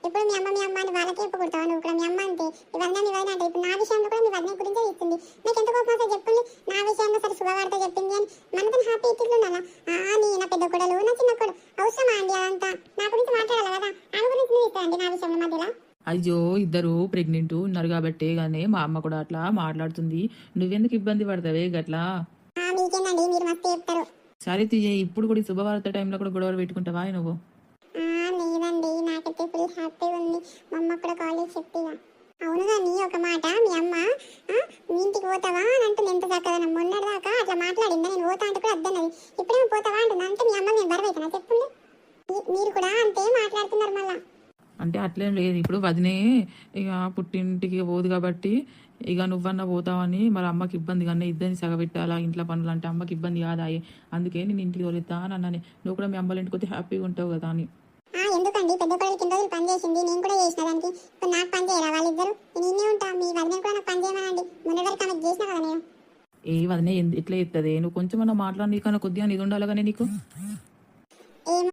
ఇప్పుడు మీ అమ్మ అని వాళ్ళకే పొగుడతావా నువ్వు కూడా? మీ అమ్మ అంటే మీ వదిన అంటే ఇప్పుడు నా విషయంలో కూడా మీ వదిన గురించే ఇస్తుంది. నాకు ఎంత కోపం వస్తే చెప్పండి. నా విషయంలో సరే శుభవార్త చెప్పింది అని మనతో హ్యాపీ ఇట్లుండాలా? నీ నా పెద్ద కొడలు నా చిన్న కొడు అవసరమా అండి అదంతా? నా గురించి మాట్లాడాలి కదా, ఆమె గురించి నువ్వు ఇస్తా అండి నా విషయంలో మధ్యలో? అయ్యో ఇద్దరు ప్రెగ్నెంట్ ఉన్నారు కాబట్టి గానే మా అమ్మ కూడా అట్లా మాట్లాడుతుంది. నువ్వెందుకు ఇబ్బంది పడతావే గట్లా? మీకేందండి, మీరు మస్తు చెప్తారు. సరే తీయ, ఇప్పుడు కూడా ఈ శుభవార్త టైంలో కూడా గొడవలు పెట్టుకుంటావా నువ్వు? లేదండి, నాకైతే ఫుల్ హ్యాపీగా ఉంది. మా అమ్మ కూడా కాల్ చేసి చెప్పిగా. అవును కానీ ఒక మాట, మీ అమ్మ మీ ఇంటికి పోతావా అని అంటుంది. ఎంత చక్కగా మొన్నటిదాకా అట్లా మాట్లాడిందా? నేను పోతా అంటే కూడా అద్దన్నది. ఇప్పుడేమో పోతావా అంటున్నా. అంటే మీ అమ్మ నేను బరువైతున్నా చెప్పండి. మీరు కూడా అంతే మాట్లాడుతున్నారు మళ్ళా. అంటే అట్లేం లేదు, ఇప్పుడు వదినే ఇక పుట్టింటికి పోదు కాబట్టి ఇక నువ్వన్నా పోతావని మరి అమ్మకి ఇబ్బంది కానీ ఇద్దరిని సగబెట్టాలా ఇంట్లో పనులు అంటే అమ్మకి ఇబ్బంది కాదా? అందుకే నేను ఇంటికి తోలేస్తా అని అన్నాను. నువ్వు కూడా మీ అమ్మల ఇంటికి వస్తే హ్యాపీగా ఉంటావు కదా అని. ఎందుకండి, పెద్ద కొడుకు కింద రోజులు పని చేసింది, నేను కూడా చేసిన దానికి. ఇప్పుడు నాకు పని చేయరా వాళ్ళిద్దరు? నేనే ఉంటా. మీ వదిన కూడా నాకు పని చేయమనండి. మొన్న వరకు ఆమెకు చేసిన కదా నేను. ఏ వదినే ఎట్లా ఎత్తదే? నువ్వు కొంచెం అన్నా మాట్లాడి నీకన్నా కొద్దిగా ఇది ఉండాలి కానీ నీకు.